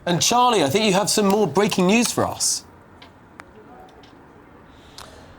And Charlie, I think you have some more breaking news for us.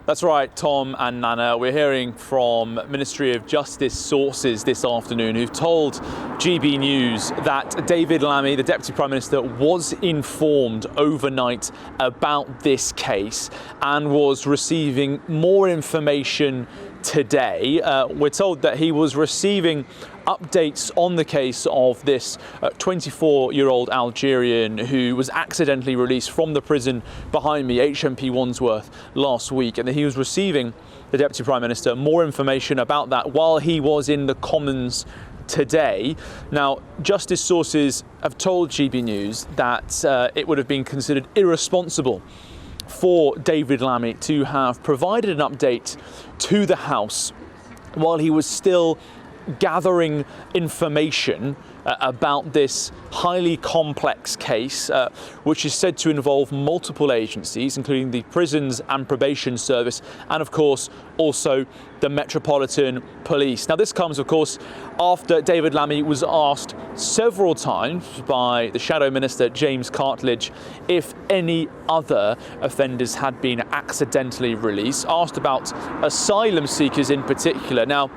That's right, Tom and Nana. We're hearing from Ministry of Justice sources this afternoon who've told GB News that David Lammy, the Deputy Prime Minister, was informed overnight about this case and was receiving more information today. We're told that he was receiving updates on the case of this 24-year-old Algerian who was accidentally released from the prison behind me, HMP Wandsworth, last week, and that he was receiving, the Deputy Prime Minister, more information about that while he was in the Commons today. Now, justice sources have told GB News that it would have been considered irresponsible for David Lammy to have provided an update to the House while he was still gathering information about this highly complex case, which is said to involve multiple agencies, including the Prisons and Probation Service, and of course also the Metropolitan Police. Now, this comes, of course, after David Lammy was asked several times by the Shadow Minister, James Cartledge, if any other offenders had been accidentally released, asked about asylum seekers in particular. Now,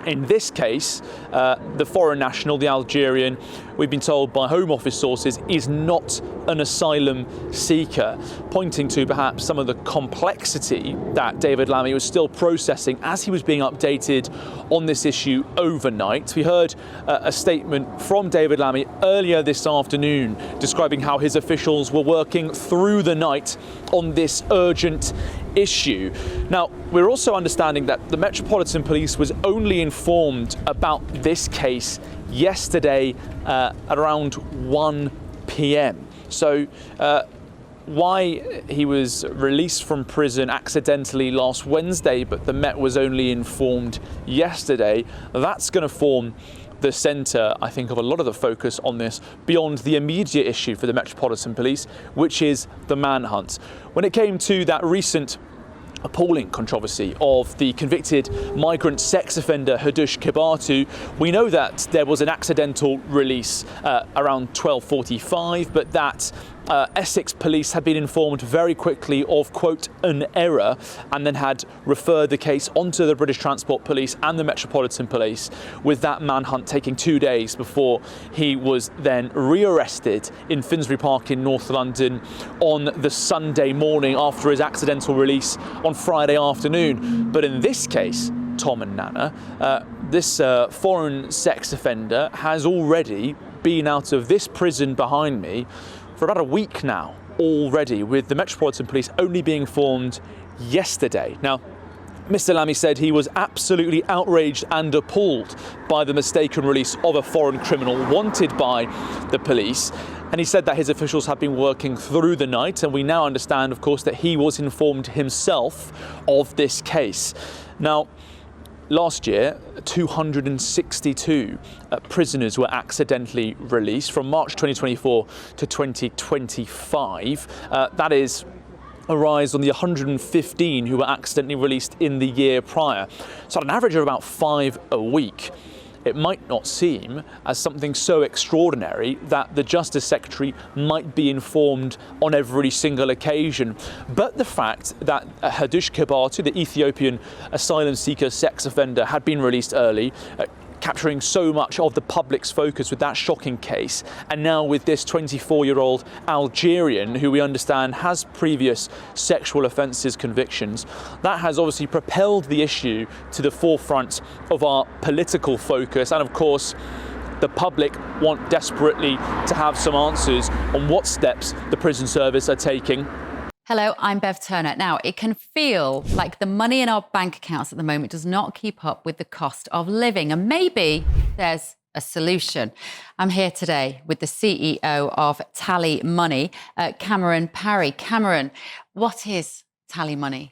in this case, the foreign national, the Algerian, we've been told by Home Office sources, is not an asylum seeker, pointing to perhaps some of the complexity that David Lammy was still processing as he was being updated on this issue overnight. We heard a statement from David Lammy earlier this afternoon describing how his officials were working through the night on this urgent issue. Now, we're also understanding that the Metropolitan Police was only informed about this case yesterday at around 1 p.m. So why he was released from prison accidentally last Wednesday, but the Met was only informed yesterday, that's going to form the centre, I think, of a lot of the focus on this beyond the immediate issue for the Metropolitan Police, which is the manhunt. When it came to that recent appalling controversy of the convicted migrant sex offender Hadush Kibatu, we know that there was an accidental release around 12:45, but that Essex police had been informed very quickly of, quote, an error, and then had referred the case onto the British Transport Police and the Metropolitan Police, with that manhunt taking 2 days before he was then rearrested in Finsbury Park in North London on the Sunday morning after his accidental release on Friday afternoon. But in this case, Tom and Nana, this foreign sex offender has already been out of this prison behind me for about a week now already, with the Metropolitan Police only being informed yesterday. Now, Mr. Lammy said he was absolutely outraged and appalled by the mistaken release of a foreign criminal wanted by the police. And he said that his officials have been working through the night, and we now understand, of course, that he was informed himself of this case. Now, last year, 262 prisoners were accidentally released from March 2024 to 2025. That is a rise on the 115 who were accidentally released in the year prior. So at an average of about 5 a week. It might not seem as something so extraordinary that the Justice Secretary might be informed on every single occasion. But the fact that Hadush Kibatu, the Ethiopian asylum seeker sex offender, had been released early, capturing so much of the public's focus with that shocking case, and now with this 24-year-old Algerian who we understand has previous sexual offences convictions, that has obviously propelled the issue to the forefront of our political focus. And of course, the public want desperately to have some answers on what steps the prison service are taking. Hello, I'm Bev Turner. Now, it can feel like the money in our bank accounts at the moment does not keep up with the cost of living, and maybe there's a solution. I'm here today with the CEO of TallyMoney, Cameron Parry. Cameron, what is TallyMoney?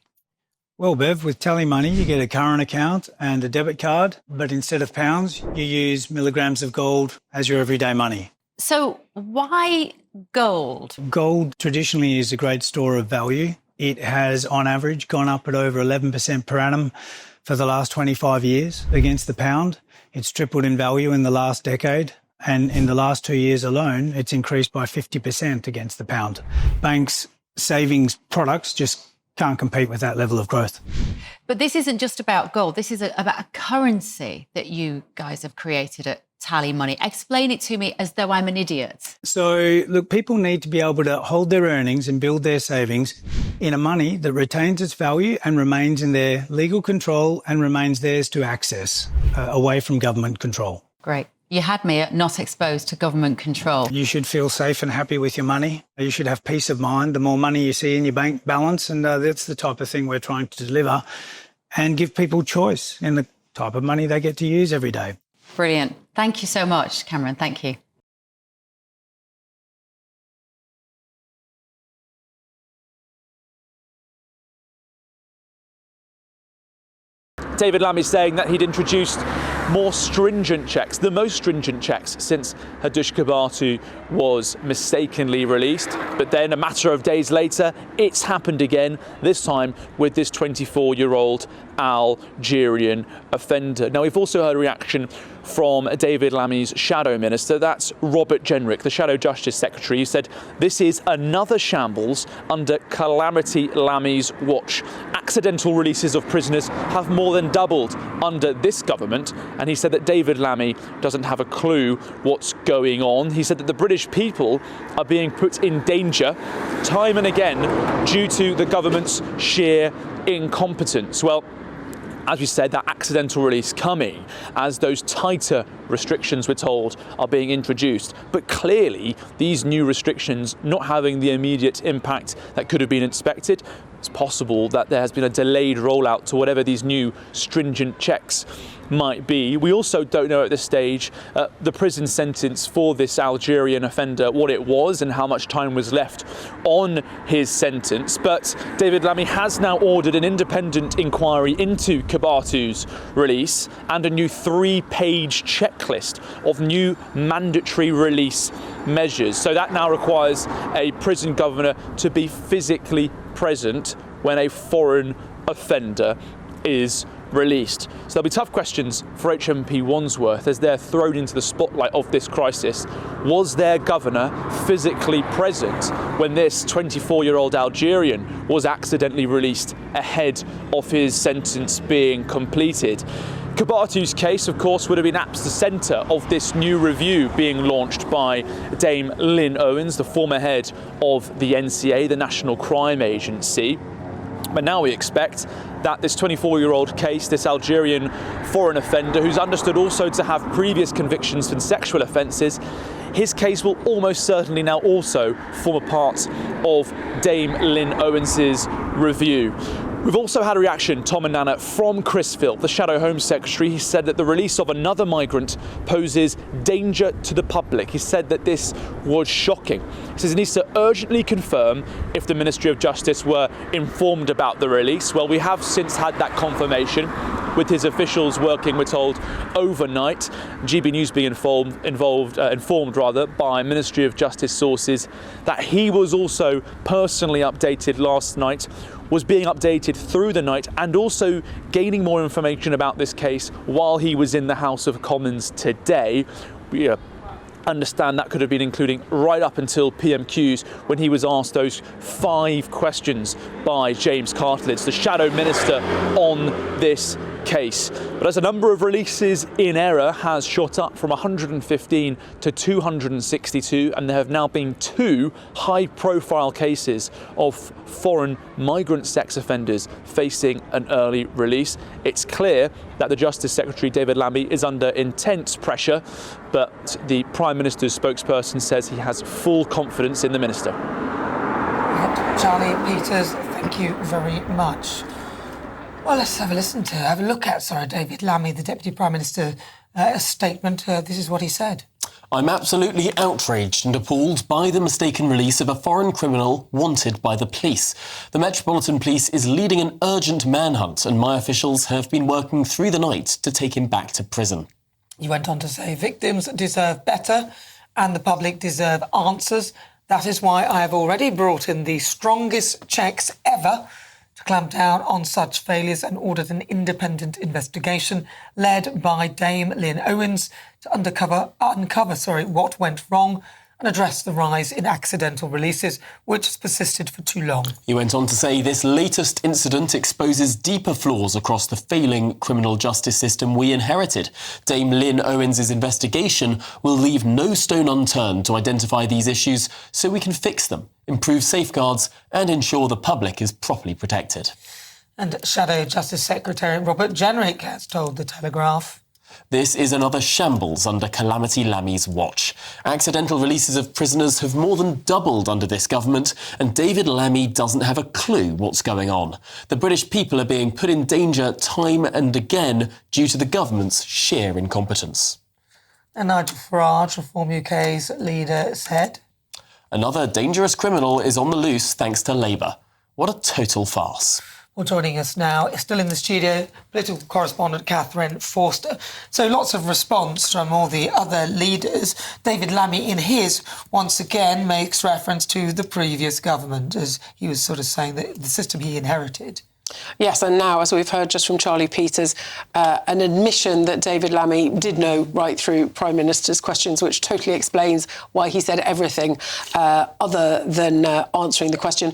Well, Bev, with TallyMoney, you get a current account and a debit card, but instead of pounds, you use milligrams of gold as your everyday money. So why gold? Gold traditionally is a great store of value. It has, on average, gone up at over 11% per annum for the last 25 years against the pound. It's tripled in value in the last decade. And in the last 2 years alone, it's increased by 50% against the pound. Banks' savings products just can't compete with that level of growth. But this isn't just about gold. This is about a currency that you guys have created at TallyMoney. Explain it to me as though I'm an idiot. So, look, people need to be able to hold their earnings and build their savings in a money that retains its value and remains in their legal control and remains theirs to access, away from government control. Great. You had me at not exposed to government control. You should feel safe and happy with your money. You should have peace of mind. The more money you see in your bank balance, and that's the type of thing we're trying to deliver, and give people choice in the type of money they get to use every day. Brilliant. Thank you so much, Cameron. Thank you. David Lammy saying that he'd introduced more stringent checks, the most stringent checks since Hadush Kabatu was mistakenly released. But then a matter of days later, it's happened again, this time with this 24-year-old Algerian offender. Now, we've also heard a reaction from David Lammy's shadow minister, that's Robert Jenrick, the Shadow Justice Secretary. He said this is another shambles under Calamity Lammy's watch. Accidental releases of prisoners have more than doubled under this government, and he said that David Lammy doesn't have a clue what's going on. He said that the British people are being put in danger time and again due to the government's sheer incompetence. Well, as we said, that accidental release coming as those tighter restrictions, we're told, are being introduced. But clearly, these new restrictions not having the immediate impact that could have been expected. It's possible that there has been a delayed rollout to whatever these new stringent checks might be. We also don't know at this stage the prison sentence for this Algerian offender, what it was and how much time was left on his sentence. But David Lammy has now ordered an independent inquiry into Kabatu's release and a new 3-page checklist of new mandatory release measures. So that now requires a prison governor to be physically present when a foreign offender is released. So there'll be tough questions for HMP Wandsworth as they're thrown into the spotlight of this crisis. Was their governor physically present when this 24-year-old Algerian was accidentally released ahead of his sentence being completed? Kabatu's case, of course, would have been at the centre of this new review being launched by Dame Lynn Owens, the former head of the NCA, the National Crime Agency. But now we expect that this 24-year-old case, this Algerian foreign offender who's understood also to have previous convictions for sexual offences, his case will almost certainly now also form a part of Dame Lynn Owens's review. We've also had a reaction, Tom and Nana, from Chris Phil, the Shadow Home Secretary. He said that the release of another migrant poses danger to the public. He said that this was shocking. He says he needs to urgently confirm if the Ministry of Justice were informed about the release. Well, we have since had that confirmation with his officials working, we're told, overnight. GB News being informed by Ministry of Justice sources that he was also personally updated last night, was being updated through the night and also gaining more information about this case while he was in the House of Commons today. We understand that could have been including right up until PMQs when he was asked those 5 questions by James Cartledge, the Shadow Minister, on this case. But as the number of releases in error has shot up from 115 to 262, and there have now been 2 high-profile cases of foreign migrant sex offenders facing an early release, it's clear that the Justice Secretary, David Lammy, is under intense pressure, but the Prime Minister's spokesperson says he has full confidence in the Minister. Charlie Peters, thank you very much. Well, let's have a look at David Lammy, the Deputy Prime Minister, statement. This is what he said. I'm absolutely outraged and appalled by the mistaken release of a foreign criminal wanted by the police. The Metropolitan Police is leading an urgent manhunt, and my officials have been working through the night to take him back to prison. He went on to say victims deserve better and the public deserve answers. That is why I have already brought in the strongest checks ever to clamp down on such failures and ordered an independent investigation led by Dame Lynn Owens to uncover what went wrong and address the rise in accidental releases, which has persisted for too long. He went on to say this latest incident exposes deeper flaws across the failing criminal justice system we inherited. Dame Lynn Owens' investigation will leave no stone unturned to identify these issues so we can fix them, improve safeguards and ensure the public is properly protected. And Shadow Justice Secretary Robert Jenrick has told The Telegraph. This is another shambles under Calamity Lammy's watch. Accidental releases of prisoners have more than doubled under this government, and David Lammy doesn't have a clue what's going on. The British people are being put in danger time and again due to the government's sheer incompetence. And Nigel Farage, Reform UK's leader, said, another dangerous criminal is on the loose thanks to Labour. What a total farce. Well, joining us now, still in the studio, political correspondent Catherine Forster. So lots of response from all the other leaders. David Lammy, in his, once again, makes reference to the previous government, as he was sort of saying that the system he inherited. Yes, and now, as we've heard just from Charlie Peters, an admission that David Lammy did know right through Prime Minister's questions, which totally explains why he said everything other than answering the question.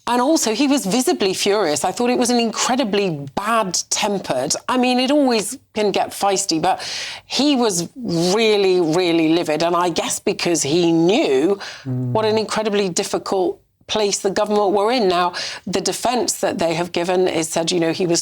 And also, he was visibly furious. I thought it was an incredibly bad-tempered. I mean, it always can get feisty, but he was really, really livid. And I guess because he knew what an incredibly difficult place the government were in. Now, the defence that they have given is said, you know, he was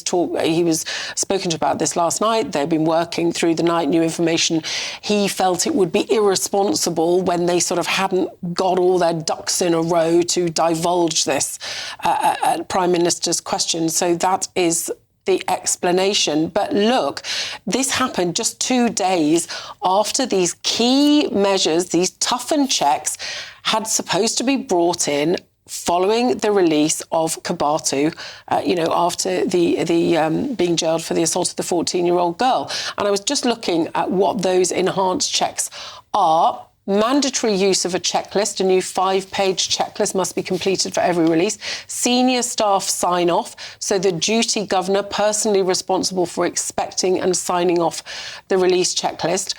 spoken to about this last night. They've been working through the night, new information. He felt it would be irresponsible when they sort of hadn't got all their ducks in a row to divulge this at Prime Minister's question. So that is the explanation. But look, this happened just 2 days after these key measures, these toughened checks, had supposed to be brought in following the release of Kabatu, after the being jailed for the assault of the 14-year-old girl. And I was just looking at what those enhanced checks are. Mandatory use of a checklist, a new 5-page checklist must be completed for every release. Senior staff sign off, so the duty governor personally responsible for expecting and signing off the release checklist.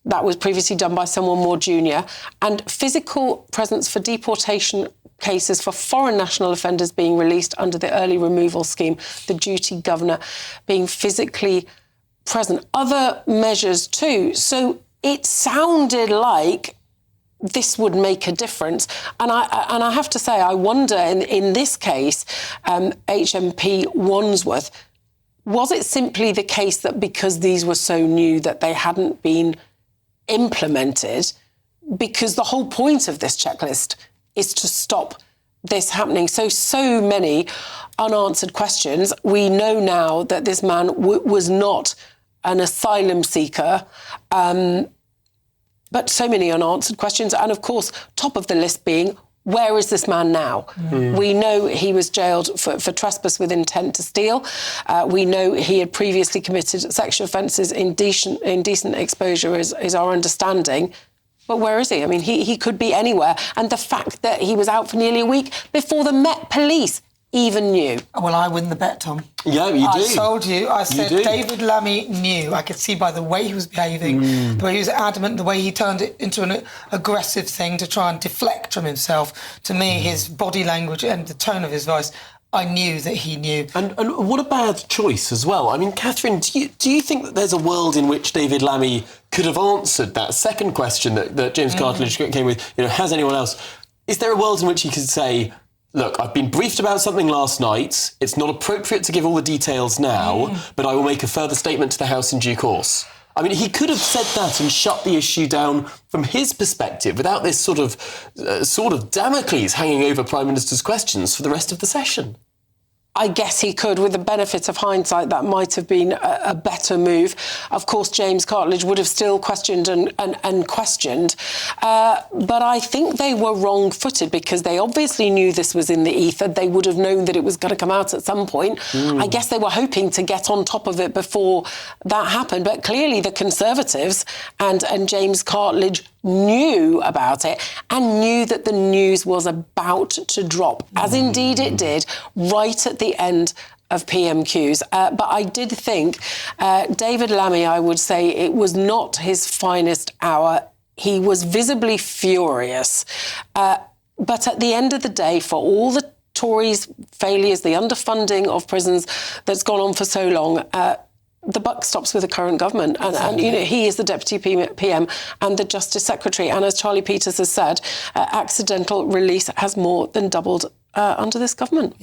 That was previously done by someone more junior. And physical presence for deportation cases for foreign national offenders being released under the early removal scheme, the duty governor being physically present. Other measures too. So it sounded like this would make a difference. And I have to say, I wonder, in this case, HMP Wandsworth, was it simply the case that because these were so new that they hadn't been implemented? Because the whole point of this checklist is to stop this happening. So many unanswered questions. We know now that this man was not an asylum seeker, but so many unanswered questions. And of course, top of the list being, where is this man now? We know he was jailed for trespass with intent to steal. We know he had previously committed sexual offences. Indecent exposure is our understanding. But where is he? I mean, he could be anywhere. And the fact that he was out for nearly a week before the Met Police even knew. Well, I win the bet, Tom. Yeah, you do. I told you. I said David Lammy knew. I could see by the way he was behaving, the way he was adamant, the way he turned it into an aggressive thing to try and deflect from himself. To me, his body language and the tone of his voice, I knew that he knew. And what a bad choice as well. I mean, Catherine, do you think that there's a world in which David Lammy could have answered that second question that James Cartledge came with, has anyone else? Is there a world in which he could say, look, I've been briefed about something last night. It's not appropriate to give all the details now, but I will make a further statement to the House in due course. I mean, he could have said that and shut the issue down from his perspective without this sort of Damocles hanging over Prime Minister's questions for the rest of the session. I guess he could. With the benefit of hindsight, that might have been a better move. Of course, James Cartledge would have still questioned and questioned. But I think they were wrong-footed because they obviously knew this was in the ether. They would have known that it was going to come out at some point. I guess they were hoping to get on top of it before that happened. But clearly the Conservatives and James Cartledge knew about it and knew that the news was about to drop, as indeed it did, right at the end of PMQs. But I did think David Lammy, I would say it was not his finest hour. He was visibly furious. But at the end of the day, for all the Tories' failures, the underfunding of prisons that's gone on for so long, the buck stops with the current government. And he is the Deputy PM and the Justice Secretary. And as Charlie Peters has said, accidental release has more than doubled under this government.